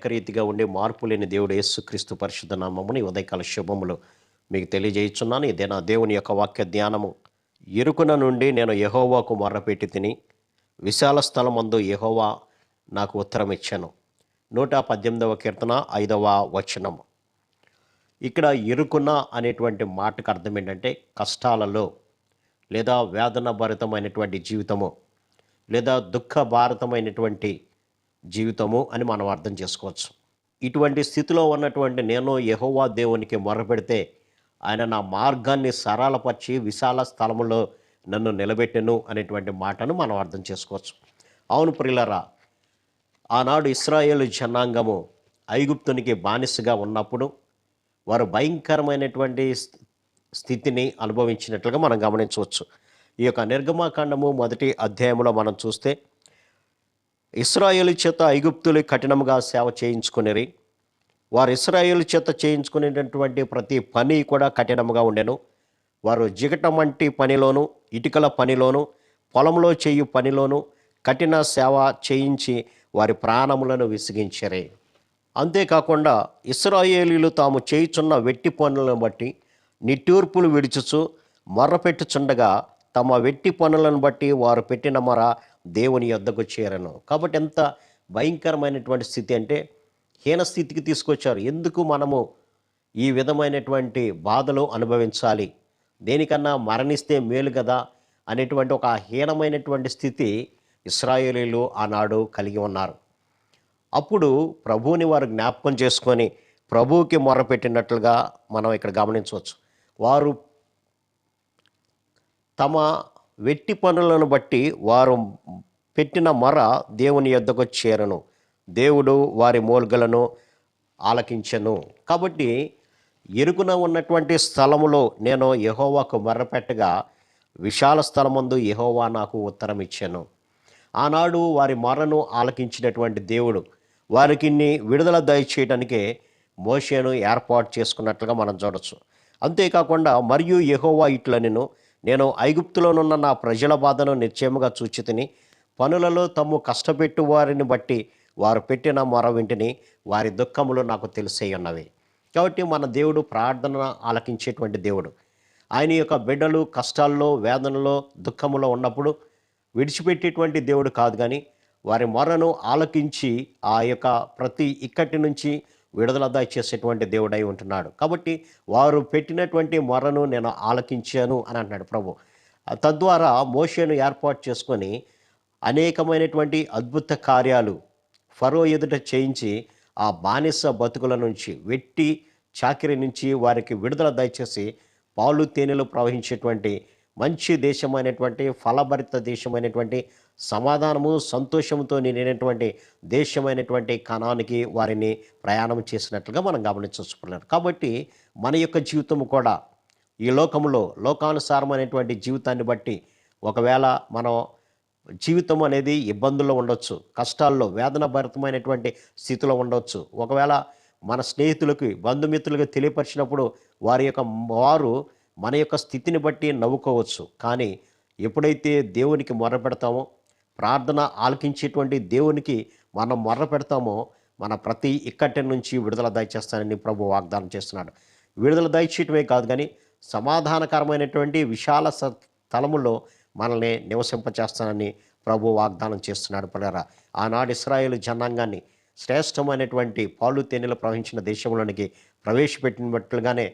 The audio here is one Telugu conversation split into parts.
ఏకరీతిగా ఉండే మార్పు లేని దేవుడు యేసుక్రీస్తు పరిశుద్ధ నామముని ఉదయకాల శుభములు మీకు తెలియజేయుచున్నాను. ఇదే నా దేవుని యొక్క వాక్య ధ్యానము. ఇరుకున నుండి నేను యెహోవాకు మొర్రపెట్టి తిని విశాల స్థలమందు యెహోవా నాకు ఉత్తరం ఇచ్చాను. 118వ కీర్తన 5వ వచనము. ఇక్కడ ఇరుకున అనేటువంటి మాటకు అర్థం ఏంటంటే కష్టాలలో, లేదా వేదన భరితమైనటువంటి జీవితము, లేదా దుఃఖ భారతమైనటువంటి జీవితము అని మనం అర్థం చేసుకోవచ్చు. ఇటువంటి స్థితిలో ఉన్నటువంటి నేను యెహోవా దేవునికి మొర్రపెడితే ఆయన నా మార్గాన్ని సరళపరిచి విశాల స్థలములో నన్ను నిలబెట్టెను అనేటువంటి మాటను మనం అర్థం చేసుకోవచ్చు. అవును ప్రియులారా, ఆనాడు ఇశ్రాయేలు జనాంగము ఐగుప్తునికి బానిసగా ఉన్నప్పుడు వారు భయంకరమైనటువంటి స్థితిని అనుభవించినట్లుగా మనం గమనించవచ్చు. ఈ యొక్క నిర్గమాకాండము 1వ అధ్యాయంలో మనం చూస్తే ఇశ్రాయేలు చేత ఐగుప్తులు కఠినముగా సేవ చేయించుకునేరి. వారు ఇశ్రాయేలు చేత చేయించుకునేటటువంటి ప్రతి పని కూడా కఠినముగా ఉండెను. వారు జిగటమంటి పనిలోను, ఇటుకల పనిలోను, పొలంలో చేయు పనిలోను కఠిన సేవ చేయించి వారి ప్రాణములను విసిగించరే. అంతేకాకుండా ఇశ్రాయేలీలు తాము చేయుచున్న వెట్టి పనులను బట్టి నిట్టూర్పులు విడుచుచు మొర్రపెట్టుచుండగా తమ వెట్టి పనులను బట్టి వారు పెట్టిన మొర దేవుని యొద్దకు చేరను. కాబట్టి ఎంత భయంకరమైనటువంటి స్థితి అంటే హీన స్థితికి తీసుకొచ్చారు. ఎందుకు మనము ఈ విధమైనటువంటి బాధలు అనుభవించాలి, దేనికన్నా మరణిస్తే మేలు కదా అనేటువంటి ఒక హీనమైనటువంటి స్థితి ఇశ్రాయేలీలు ఆనాడు కలిగి ఉన్నారు. అప్పుడు ప్రభువుని వారు జ్ఞాపకం చేసుకొని ప్రభువుకి మొర్రపెట్టినట్లుగా మనం ఇక్కడ గమనించవచ్చు. వారు తమ వెట్టి పనులను బట్టి వారు పెట్టిన మొర దేవుని యొద్దకు చేరను. దేవుడు వారి మూల్గలను ఆలకించెను. కాబట్టి ఎరుకున ఉన్నటువంటి స్థలములో నేను యెహోవాకు మొర్రపెట్టగా విశాల స్థలమందు యెహోవా నాకు ఉత్తరం ఇచ్చాను. ఆనాడు వారి మొరను ఆలకించినటువంటి దేవుడు వారికి విడుదల దయచేయడానికే మోషేను ఏర్పాటు చేసుకున్నట్లుగా మనం చూడవచ్చు. అంతేకాకుండా మరియు యెహోవా ఇట్లనెను, నేను ఐగుప్తులోనున్న నా ప్రజల బాధను నిశ్చయముగా చూచితిని. పనులలో తమ్ము కష్టపెట్టు వారిని బట్టి వారు పెట్టిన మొర వింటిని, వారి దుఃఖములు నాకు తెలిసే ఉన్నవి. కాబట్టి మన దేవుడు ప్రార్థన ఆలకించేటువంటి దేవుడు. ఆయన యొక్క బిడ్డలు కష్టాల్లో, వేదనలో, దుఃఖములో ఉన్నప్పుడు విడిచిపెట్టేటువంటి దేవుడు కాదు, కానీ వారి మొరను ఆలకించి ఆ యొక్క ప్రతి ఇక్కటి నుంచి విడుదల దయచేసేటువంటి దేవుడై ఉంటున్నాడు. కాబట్టి వారు పెట్టినటువంటి మొరను నేను ఆలకించాను అని అంటున్నాడు ప్రభు. తద్వారా మోషేను ఏర్పాటు చేసుకొని అనేకమైనటువంటి అద్భుత కార్యాలు ఫరో ఎదుట చేయించి ఆ బానిస బతుకుల నుంచి, వెట్టి చాకిరి నుంచి వారికి విడుదల దయచేసి పాలు తేనెలు ప్రవహించేటువంటి మంచి దేశమైనటువంటి, ఫలభరిత దేశమైనటువంటి, సమాధానము సంతోషంతో నిండినటువంటి దేశమైనటువంటి కనానికి వారిని ప్రయాణం చేసినట్లుగా మనం గమనించవచ్చు. కాబట్టి మన యొక్క జీవితం కూడా ఈ లోకంలో లోకానుసారమైనటువంటి జీవితాన్ని బట్టి ఒకవేళ మనం జీవితం అనేది ఇబ్బందుల్లో ఉండొచ్చు, కష్టాల్లో వేదన భరితమైనటువంటి స్థితిలో ఉండొచ్చు. ఒకవేళ మన స్నేహితులకి, బంధుమిత్రులకు తెలియపరిచినప్పుడు వారు మన యొక్క స్థితిని బట్టి నవ్వుకోవచ్చు. కానీ ఎప్పుడైతే దేవునికి మొర్రపెడతామో, ప్రార్థన ఆలకించేటువంటి దేవునికి మనం మొర్రపెడతామో, మన ప్రతి ఇక్కటి నుంచి విడుదల దయచేస్తానని ప్రభు వాగ్దానం చేస్తున్నాడు. విడుదల దయచేయటమే కాదు, కానీ సమాధానకరమైనటువంటి విశాల స్థలములో మనల్ని నివసింపచేస్తానని ప్రభు వాగ్దానం చేస్తున్నాడు. పిల్లరా, ఆనాడు ఇశ్రాయేలు జనాంగాన్ని శ్రేష్టమైనటువంటి పాలు తేనెలు ప్రవహించిన దేశంలోనికి ప్రవేశపెట్టినట్లుగానే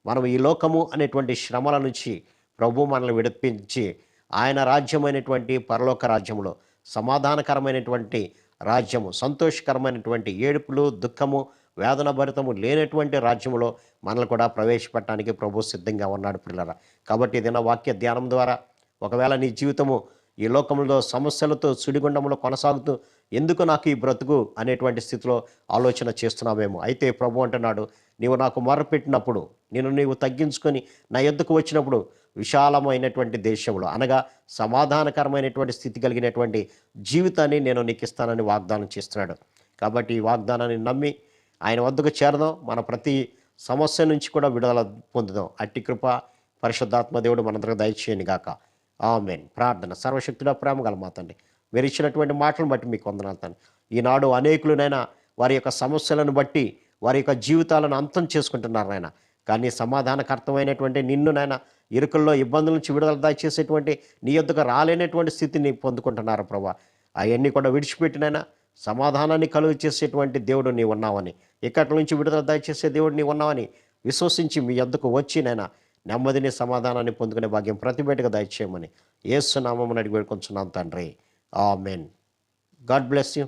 మనం ఈ లోకము అనేటువంటి శ్రమల నుంచి ప్రభు మనల్ని విడిపించి ఆయన రాజ్యమైనటువంటి పరలోక రాజ్యంలో, సమాధానకరమైనటువంటి రాజ్యము, సంతోషకరమైనటువంటి ఏడుపులు, దుఃఖము, వేదన భరితము లేనటువంటి రాజ్యంలో మనల్ని కూడా ప్రవేశపెట్టడానికి ప్రభు సిద్ధంగా ఉన్నాడు పిల్లరా. కాబట్టి ఏదైనా వాక్య ధ్యానం ద్వారా ఒకవేళ నీ జీవితము ఈ లోకంలో సమస్యలతో సుడిగుండంలో కొనసాగుతూ ఎందుకు నాకు ఈ బ్రతుకు అనేటువంటి స్థితిలో ఆలోచన చేస్తున్నామేమో. అయితే ప్రభు అంటున్నాడు, నీవు నాకు మొర్రపెట్టినప్పుడు, నీవు తగ్గించుకొని నా యొద్దకు వచ్చినప్పుడు విశాలమైనటువంటి దేశంలో, అనగా సమాధానకరమైనటువంటి స్థితి కలిగినటువంటి జీవితాన్ని నేను నీకు ఇస్తానని వాగ్దానం చేస్తున్నాడు. కాబట్టి ఈ వాగ్దానాన్ని నమ్మి ఆయన వద్దకు చేరదాం. మన ప్రతి సమస్య నుంచి కూడా విడుదల పొందుదాం. అట్టి కృప పరిశుద్ధాత్మ దేవుడు మనందరికీ దయచేయను గాక. ఆమేన్. ప్రార్థన. సర్వశక్తుడా, ప్రేమ గల మా తండ్రి, మీరు ఇచ్చినటువంటి మాటలను బట్టి మీకు వందనాలు తండ్రి. ఈనాడు అనేకులనైనా వారి యొక్క సమస్యలను బట్టి వారి యొక్క జీవితాలను అంతం చేసుకుంటున్నారు నాయన. కానీ సమాధానకర్తమైనటువంటి నిన్ను నాయన ఇరుకుల్లో ఇబ్బందుల నుంచి విడుదల దయచేసేటువంటి నీ యొద్దకు రాలేనటువంటి స్థితిని పొందుకుంటున్నారు ప్రభా. అవన్నీ కూడా విడిచిపెట్టినైనా సమాధానాన్ని కలుగు చేసేటువంటి దేవుడు నీ ఉన్నావని, ఇక్కడి నుంచి విడుదల దయచేసే దేవుడు నీ ఉన్నావని విశ్వసించి మీ యొద్దకు వచ్చినైనా నెమ్మదిని సమాధానాన్ని పొందుకునే భాగ్యం ప్రతి బిడ్డకు దయచేయమని యేసు నామమున అడిగి వేడుకొంచున్నాను తండ్రి. ఆమేన్. God bless you.